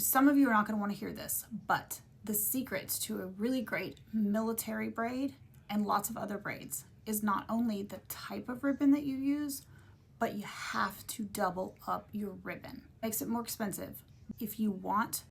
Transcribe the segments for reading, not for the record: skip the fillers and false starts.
some of you are not going to want to hear this, but the secret to a really great military braid and lots of other braids is not only the type of ribbon that you use, but you have to double up your ribbon. Makes it more expensive. If you want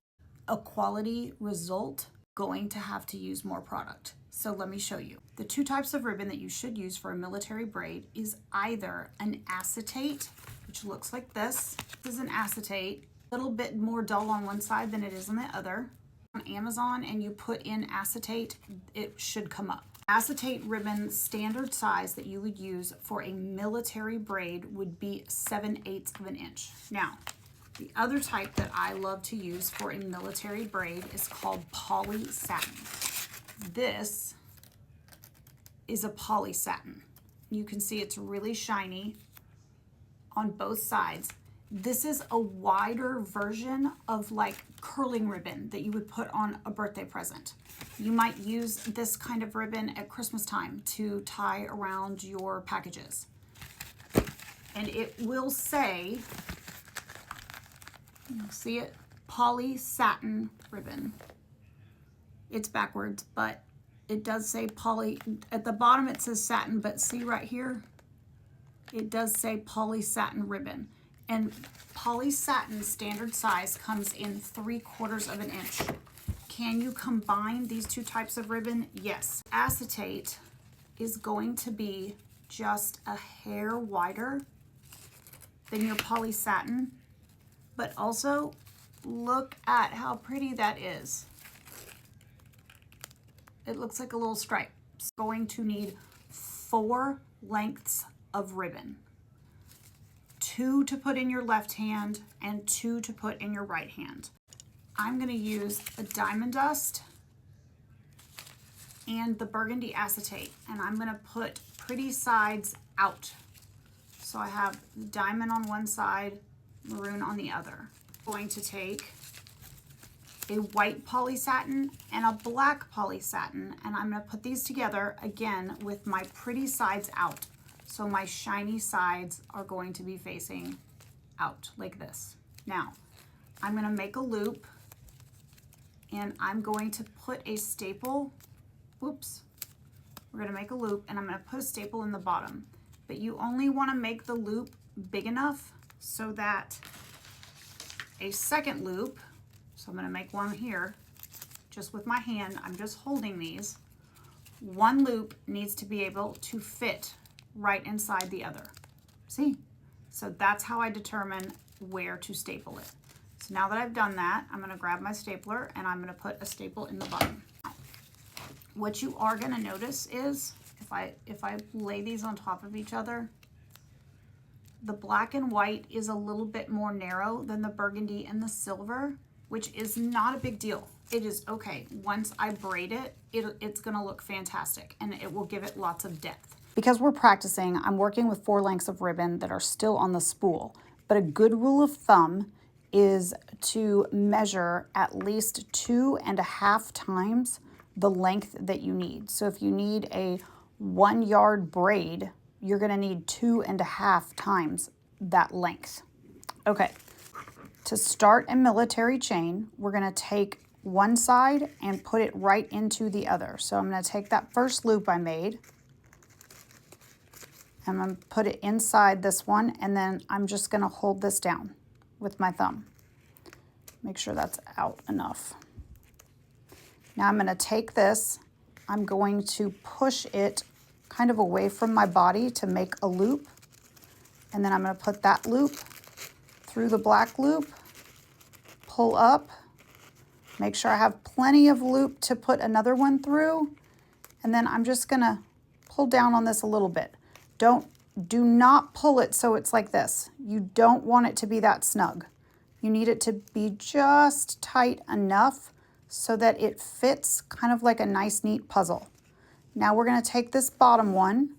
a quality result, going to have to use more product. So let me show you. The two types of ribbon that you should use for a military braid is either an acetate, which looks like this. This is an acetate, a little bit more dull on one side than it is on the other. On Amazon, and you put in acetate, it should come up. Acetate ribbon standard size that you would use for a military braid would be 7/8 of an inch. Now, the other type that I love to use for a military braid is called poly satin. This is a poly satin. You can see it's really shiny on both sides. This is a wider version of like curling ribbon that you would put on a birthday present. You might use this kind of ribbon at Christmas time to tie around your packages. And it will say, you'll see it, poly satin ribbon. It's backwards, but it does say poly. At the bottom it says satin, but see right here, it does say poly satin ribbon. And poly satin standard size comes in 3/4 of an inch. Can you combine these two types of ribbon? Yes. Acetate is going to be just a hair wider than your poly satin, but also look at how pretty that is. It looks like a little stripe. It's going to need 4 lengths of ribbon. 2 to put in your left hand and 2 to put in your right hand. I'm going to use the diamond dust and the burgundy acetate, and I'm going to put pretty sides out. So I have the diamond on one side, maroon on the other. I'm going to take a white poly satin and a black poly satin, and I'm going to put these together again with my pretty sides out. So my shiny sides are going to be facing out like this. Now, I'm going to make a loop, and I'm going to put a staple. Whoops. We're going to make a loop, and I'm going to put a staple in the bottom. But you only want to make the loop big enough so that a second loop, so I'm going to make one here, just with my hand. I'm just holding these. One loop needs to be able to fit right inside the other. See? So that's how I determine where to staple it. So now that I've done that, I'm going to grab my stapler and I'm going to put a staple in the bottom. What you are going to notice is if I lay these on top of each other, the black and white is a little bit more narrow than the burgundy and the silver, which is not a big deal. It is okay. Once I braid it, it's going to look fantastic and it will give it lots of depth. Because we're practicing, I'm working with 4 lengths of ribbon that are still on the spool. But a good rule of thumb is to measure at least 2.5 times the length that you need. So if you need a 1 yard braid, you're gonna need 2.5 times that length. Okay, to start a military chain, we're gonna take one side and put it right into the other. So I'm gonna take that first loop I made, I'm going to put it inside this one, and then I'm just going to hold this down with my thumb. Make sure that's out enough. Now I'm going to take this, I'm going to push it kind of away from my body to make a loop, and then I'm going to put that loop through the black loop, pull up, make sure I have plenty of loop to put another one through, and then I'm just going to pull down on this a little bit. Do not pull it so it's like this. You don't want it to be that snug. You need it to be just tight enough so that it fits kind of like a nice, neat puzzle. Now we're going to take this bottom one,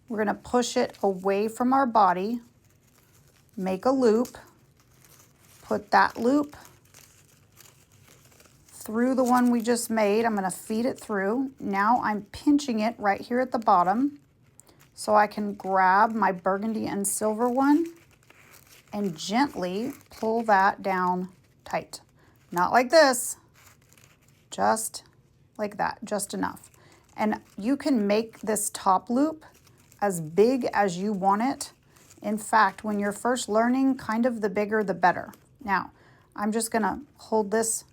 we're going to push it away from our body, make a loop, put that loop through the one we just made. I'm going to feed it through. Now I'm pinching it right here at the bottom, so I can grab my burgundy and silver one and gently pull that down tight. Not like this, just like that, just enough. And you can make this top loop as big as you want it. In fact, when you're first learning, kind of the bigger the better. Now, I'm just gonna hold this,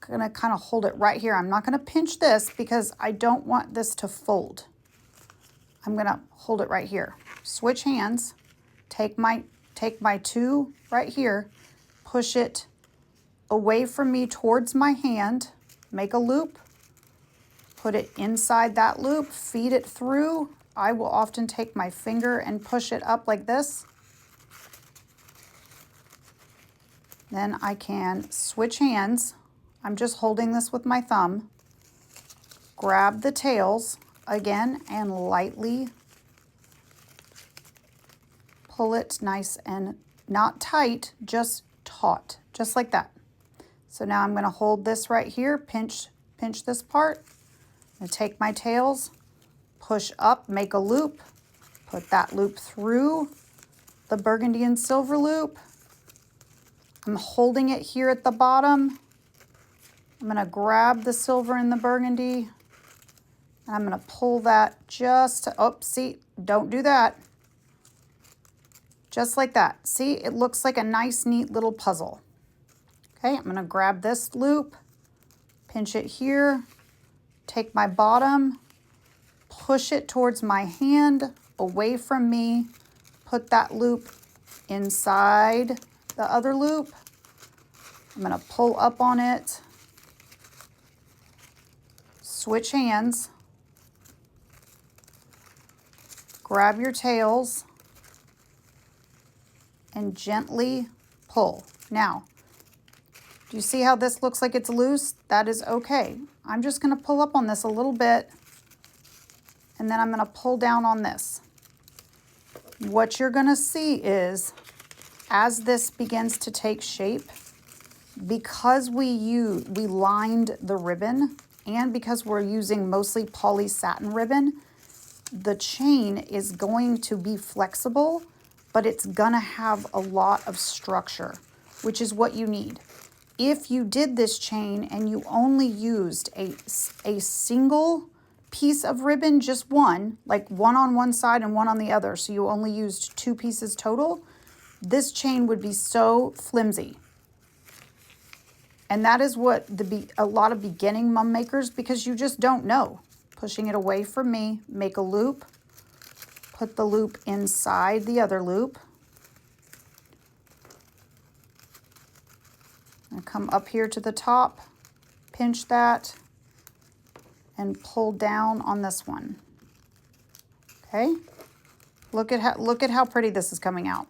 gonna kind of hold it right here. I'm not gonna pinch this because I don't want this to fold. I'm gonna hold it right here. Switch hands, take my two right here, push it away from me towards my hand, make a loop, put it inside that loop, feed it through. I will often take my finger and push it up like this. Then I can switch hands. I'm just holding this with my thumb. Grab the tails again and lightly pull it nice and not tight, just taut, just like that. So now I'm going to hold this right here, pinch this part, and take my tails, push up, make a loop, put that loop through the burgundy and silver loop. I'm holding it here at the bottom. I'm going to grab the silver and the burgundy, and I'm going to pull that just, oh, see, don't do that. Just like that. See, it looks like a nice, neat little puzzle. Okay, I'm going to grab this loop, pinch it here, take my bottom, push it towards my hand, away from me, put that loop inside the other loop. I'm going to pull up on it, switch hands, grab your tails, and gently pull. Now, do you see how this looks like it's loose? That is okay. I'm just going to pull up on this a little bit, and then I'm going to pull down on this. What you're going to see is, as this begins to take shape, because we lined the ribbon, and because we're using mostly poly satin ribbon, the chain is going to be flexible, but it's gonna have a lot of structure, which is what you need. If you did this chain and you only used a single piece of ribbon, just one, like one on one side and one on the other, so you only used 2 pieces total, this chain would be so flimsy. And that is what a lot of beginning mum makers, because you just don't know. Pushing it away from me, make a loop, put the loop inside the other loop, and come up here to the top, pinch that, and pull down on this one. Okay, look at how pretty this is coming out.